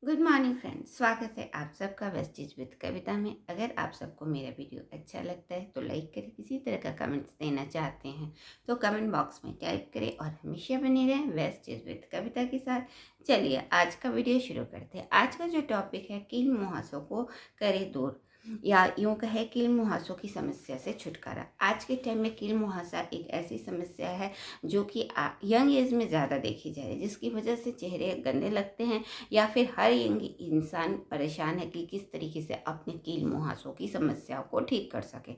Good morning friends, स्वागत है आप सबका वेस्टेज विद कविता में। अगर आप सबको मेरा वीडियो अच्छा लगता है तो लाइक करें। किसी तरह का कमेंट्स देना चाहते हैं तो कमेंट बॉक्स में टाइप करें और हमेशा बने रहें वेस्टेज विद कविता के साथ। चलिए आज का वीडियो शुरू करते हैं। आज का जो टॉपिक है, कील मुहासों को करें दूर, या यूं कहे कील मुहासों की समस्या से छुटकारा। आज के टाइम में कील मुहासा एक ऐसी समस्या है जो कि यंग एज में ज़्यादा देखी जा रही है, जिसकी वजह से चेहरे गंदे लगते हैं या फिर हर यंग इंसान परेशान है कि किस तरीके से अपने कील मुहासों की समस्याओं को ठीक कर सके।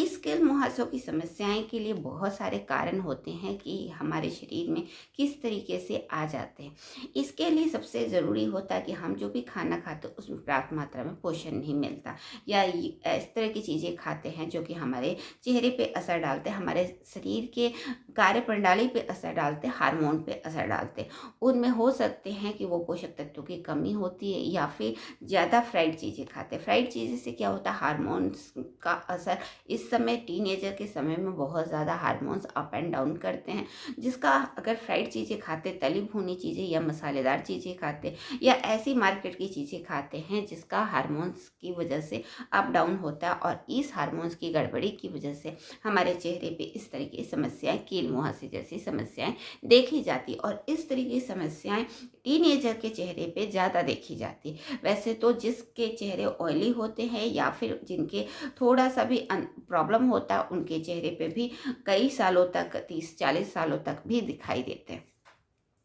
इस कील मुहासों की समस्याएं के लिए बहुत सारे कारण होते हैं कि हमारे शरीर में किस तरीके से आ जाते हैं। इसके लिए सबसे ज़रूरी होता है कि हम जो भी खाना खाते हैं उसमें पर्याप्त मात्रा में पोषण नहीं मिलता, या इस तरह की चीज़ें खाते हैं जो कि हमारे चेहरे पे असर डालते हैं, हमारे शरीर के कार्य प्रणाली पे असर डालते हैं, हार्मोन पे असर डालते हैं। उनमें हो सकते हैं कि वो पोषक तत्वों की कमी होती है, या फिर ज़्यादा फ्राइड चीज़ें खाते हैं। फ्राइड चीज़ें से क्या होता है, हार्मोन्स का असर इस समय टीनेजर के समय में बहुत ज़्यादा हार्मोन्स अप एंड डाउन करते हैं, जिसका अगर फ्राइड चीज़ें खाते, तली भुनी चीज़ें या मसालेदार चीज़ें खाते, या ऐसी मार्केट की चीज़ें खाते हैं जिसका हार्मोन्स की वजह से अप डाउन होता है, और इस हार्मोन्स की गड़बड़ी की वजह से हमारे चेहरे पे इस तरह की समस्याएं, कील मुहासे जैसी समस्याएं देखी जाती। और इस तरह की समस्याएं टीनेजर के चेहरे पे ज़्यादा देखी जाती। वैसे तो जिसके चेहरे ऑयली होते हैं या फिर जिनके थोड़ा सा भी प्रॉब्लम होता है, उनके चेहरे पे भी कई सालों तक, 30-40 सालों तक भी दिखाई देते हैं।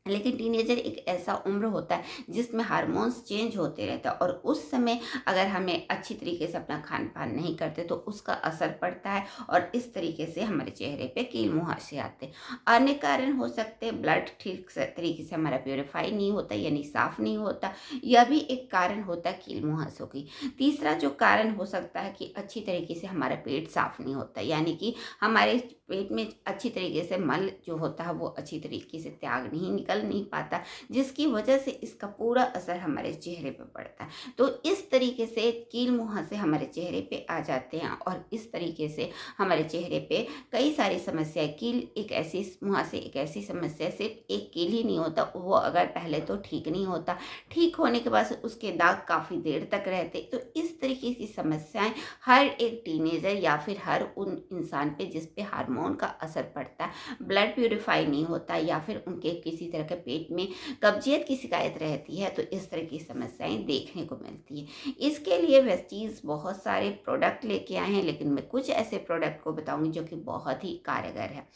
लेकिन टीनेजर एक ऐसा उम्र होता है जिसमें हार्मोन्स चेंज होते रहते हैं, और उस समय अगर हमें अच्छी तरीके से अपना खान पान नहीं करते तो उसका असर पड़ता है, और इस तरीके से हमारे चेहरे पे कील मुहासे आते हैं। अन्य कारण हो सकते हैं, ब्लड ठीक से तरीके से हमारा प्योरीफाई नहीं होता, यानी साफ नहीं होता, यह भी एक कारण होता है कील मुहासों की। तीसरा जो कारण हो सकता है कि अच्छी तरीके से हमारा पेट साफ नहीं होता, यानी कि हमारे पेट में अच्छी तरीके से मल जो होता है वो अच्छी तरीके से त्याग नहीं पाता, जिसकी वजह से इसका पूरा असर हमारे चेहरे पे पड़ता है। तो इस तरीके से कील मुहासे हमारे चेहरे पे आ जाते हैं, और इस तरीके से हमारे चेहरे पे कई सारी समस्याएं, कील एक ऐसी मुहासे एक ऐसी समस्या, सिर्फ एक कील ही नहीं होता, वो अगर पहले तो ठीक नहीं होता, ठीक होने के बाद उसके दाग काफ़ी देर तक रहते। तो इस तरीके की समस्याएं हर एक टीनेजर या फिर हर उन इंसान पे जिस पे हार्मोन का असर पड़ता है, ब्लड प्यूरिफाई नहीं होता, या फिर उनके किसी तरह के पेट में कब्जियत की शिकायत रहती है, तो इस तरह की समस्याएं देखने को मिलती है। इसके लिए वेस्टीज बहुत सारे प्रोडक्ट लेके आए हैं, लेकिन मैं कुछ ऐसे प्रोडक्ट को बताऊंगी जो कि बहुत ही कारगर है।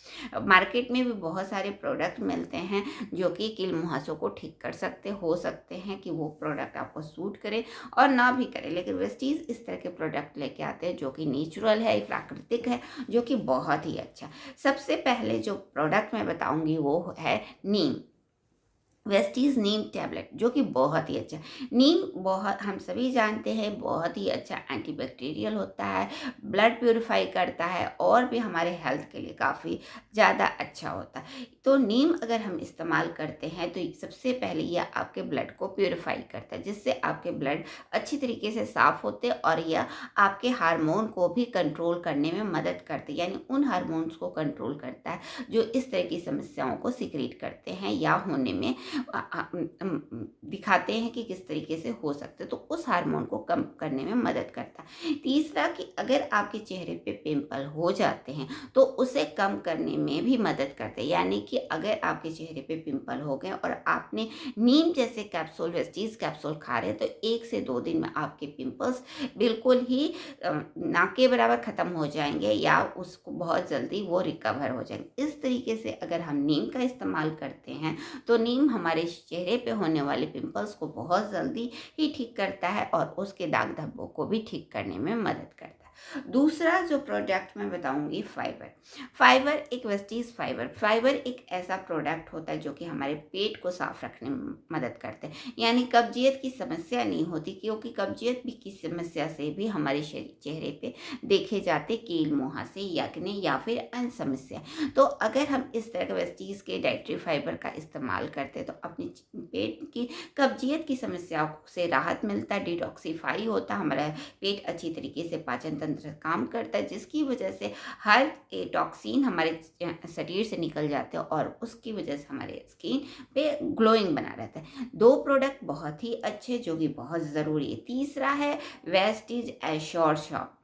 मार्केट में भी बहुत सारे प्रोडक्ट मिलते हैं जो कि कील मुहासों को ठीक कर सकते, हो सकते हैं कि वो प्रोडक्ट आपको सूट करे और ना भी करे, लेकिन वेस्टीज इस तरह के प्रोडक्ट लेके आते हैं जो कि नेचुरल है, प्राकृतिक है, जो कि बहुत ही अच्छा। सबसे पहले जो प्रोडक्ट मैं बताऊंगी वो है नीम, वेस्टीज नीम टैबलेट, जो कि बहुत ही अच्छा। नीम बहुत, हम सभी जानते हैं, बहुत ही अच्छा एंटीबैक्टीरियल होता है, ब्लड प्यूरिफाई करता है, और भी हमारे हेल्थ के लिए काफ़ी ज़्यादा अच्छा होता है। तो नीम अगर हम इस्तेमाल करते हैं तो सबसे पहले यह आपके ब्लड को प्यूरिफाई करता है, जिससे आपके ब्लड अच्छी तरीके से साफ होते हैं, और यह आपके हार्मोन को भी कंट्रोल करने में मदद करते हैं, यानी उन हार्मोन्स को कंट्रोल करता है जो इस तरह की समस्याओं को सीक्रेट करते हैं या होने में दिखाते हैं कि किस तरीके से हो सकते, तो उस हार्मोन को कम करने में मदद करता है। तीसरा कि अगर आपके चेहरे पे पिंपल हो जाते हैं तो उसे कम करने में भी मदद करते हैं, यानी कि अगर आपके चेहरे पे पिंपल हो गए और आपने नीम जैसे कैप्सूल, वेस्टीज कैप्सूल खा रहे हैं, तो 1 से 2 दिन में आपके पिंपल्स बिल्कुल ही ना के बराबर ख़त्म हो जाएंगे, या उसको बहुत जल्दी वो रिकवर हो जाएंगे। इस तरीके से अगर हम नीम का इस्तेमाल करते हैं तो नीम हमारे चेहरे पे होने वाले पिंपल्स को बहुत जल्दी ही ठीक करता है, और उसके दाग धब्बों को भी ठीक करने में मदद करता है। दूसरा जो प्रोडक्ट मैं बताऊंगी, फाइबर। फाइबर एक वेस्टीज फाइबर, फाइबर एक ऐसा प्रोडक्ट होता है जो कि हमारे पेट को साफ रखने में मदद करते हैं, यानी कब्जियत की समस्या नहीं होती, क्योंकि कब्जियत भी की समस्या से भी हमारे चेहरे पे देखे जाते कील मुहासे, यक्ने या फिर अन्य समस्या। तो अगर हम इस तरह के वेस्टीज के डाइटरी फाइबर का इस्तेमाल करते हैं तो अपने पेट की कब्जियत की समस्याओं से राहत मिलता है, डिटॉक्सिफाई होता है, हमारा पेट अच्छी तरीके से पाचन तंत्र काम करता है, जिसकी वजह से हर टॉक्सिन हमारे शरीर से निकल जाते हैं और उसकी वजह से हमारे स्किन पे ग्लोइंग बना रहता है। 2 प्रोडक्ट बहुत ही अच्छे जो कि बहुत ज़रूरी है। तीसरा है Vestige assure shop.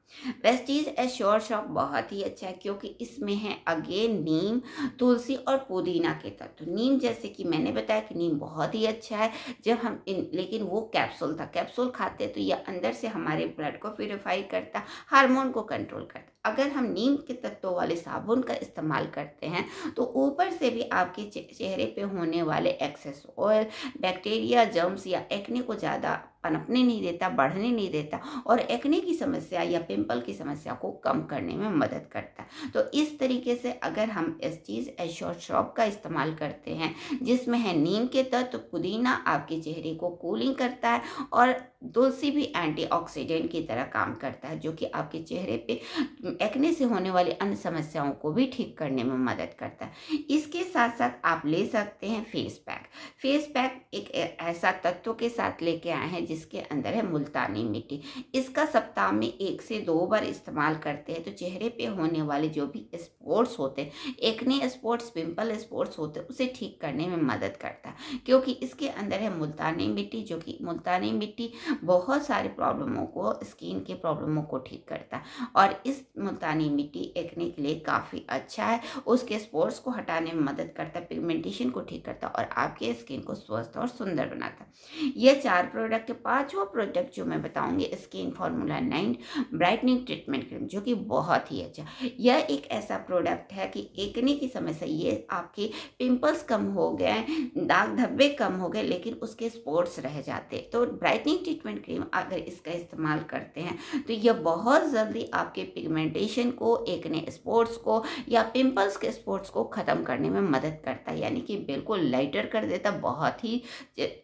Vestige assure shop बहुत ही अच्छा है क्योंकि इसमें है अगेन नीम, तुलसी और पुदीना के तत्व। नीम जैसे कि मैंने बताया कि नीम बहुत ही अच्छा है, जब हम लेकिन वो कैप्सूल था, कैप्सूल खाते तो ये अंदर से हमारे ब्लड को प्यूरिफाई करता, हार्मोन को कंट्रोल करता। अगर हम नीम के तत्वों वाले साबुन का इस्तेमाल करते हैं तो ऊपर से भी आपके चेहरे पे होने वाले एक्सेस ऑयल, बैक्टीरिया, जर्म्स या एक्ने को ज़्यादा पनपने नहीं देता, बढ़ने नहीं देता और एक्ने की समस्या या पिंपल की समस्या को कम करने में मदद करता है। तो इस तरीके से अगर हम वेस्टीज एश्योर शॉप का इस्तेमाल करते हैं, जिसमें है नीम के तत्व, पुदीना आपके चेहरे को कूलिंग करता है और तुलसी भी एंटीऑक्सीडेंट की तरह काम करता है, जो कि आपके चेहरे पे एक्ने से होने वाली अन्य समस्याओं को भी ठीक करने में मदद करता है। इसके साथ साथ आप ले सकते हैं फेस पैक। फेस पैक एक ऐसा तत्व के साथ लेके आए हैं जिसके अंदर है मुल्तानी मिट्टी। इसका सप्ताह में 1 से 2 बार इस्तेमाल करते हैं तो चेहरे पे होने वाले जो भी स्पॉट्स होते हैं, एक्ने स्पॉट्स, पिंपल स्पॉट्स होते हैं, उसे ठीक करने में मदद करता है क्योंकि इसके अंदर है मुल्तानी मिट्टी, जो कि मुल्तानी मिट्टी बहुत सारे प्रॉब्लमों को, स्किन के प्रॉब्लमों को ठीक करता है और इस मुल्तानी मिट्टी एक्ने के लिए काफ़ी अच्छा है। उसके स्पॉट्स को हटाने में मदद करता है, पिगमेंटेशन को ठीक करता है और आपके स्किन को स्वस्थ और सुंदर बनाता है। ये 4 प्रोडक्ट। 5वां प्रोडक्ट जो मैं बताऊंगी, skin formula 9 brightening treatment cream, जो कि बहुत ही अच्छा। यह एक ऐसा प्रोडक्ट है कि एक्ने की समस्या, ये आपके पिंपल्स कम हो गए, दाग धब्बे कम हो गए, लेकिन उसके स्पॉट्स रह जाते, तो ब्राइटनिंग ट्रीटमेंट क्रीम अगर इसका इस्तेमाल करते हैं तो यह बहुत जल्दी आपके पिगमेंटेशन को, एक्ने स्पॉट्स को या पिंपल्स के स्पॉट्स को ख़त्म करने में मदद करता है, यानी कि बिल्कुल लाइटर कर देता बहुत ही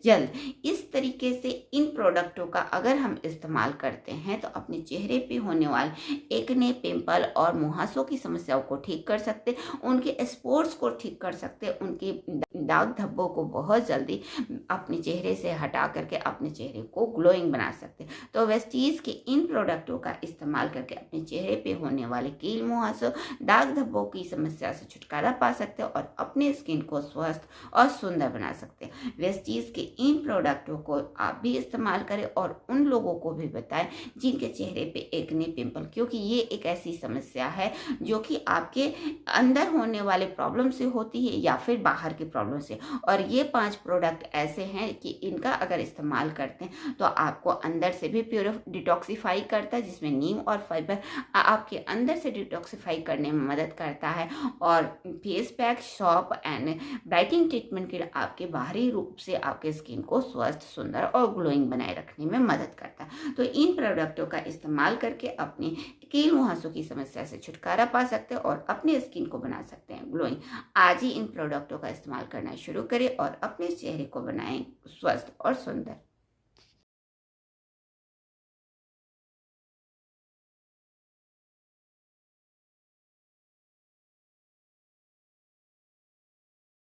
जल्द। इस तरीके से इन प्रोडक्टों का अगर हम इस्तेमाल करते हैं तो अपने चेहरे पे होने वाले एक्ने, पिंपल और मुहासों की समस्याओं को ठीक कर सकते, उनके स्पॉट्स को ठीक कर सकते, उनके दाग धब्बों को बहुत जल्दी अपने चेहरे से हटा करके अपने चेहरे को ग्लोइंग बना सकते। तो वेस्टीज के इन प्रोडक्टों का इस्तेमाल करके अपने चेहरे पे होने वाले कील, मुहासों, दाग धब्बों की समस्या से छुटकारा पा सकते हैं और अपने स्किन को स्वस्थ और सुंदर बना सकते हैं। वेस्टीज के इन प्रोडक्टों को आप भी इस्तेमाल करें और उन लोगों को भी बताएं जिनके चेहरे पे एक्ने, पिंपल, क्योंकि ये एक ऐसी समस्या है जो कि आपके अंदर होने वाले प्रॉब्लम से होती है या फिर बाहर की प्रॉब्लम से। और ये 5 प्रोडक्ट ऐसे हैं कि इनका अगर इस्तेमाल करते हैं तो आपको अंदर से भी डिटॉक्सिफाई करता है, जिसमें नीम और फाइबर आपके अंदर से डिटॉक्सिफाई करने में मदद करता है और face pack, shop and brightening treatment के आपके बाहरी रूप से आपके स्किन को स्वस्थ, सुंदर और ग्लोइंग बनाए रखने में मदद करता है। तो इन प्रोडक्टों का इस्तेमाल करके अपने कील, मुहासों की समस्या से छुटकारा पा सकते हैं और अपने स्किन को बना सकते हैं ग्लोइंग। आज ही इन प्रोडक्टों का इस्तेमाल करना शुरू करें और अपने चेहरे को बनाएं स्वस्थ और सुंदर।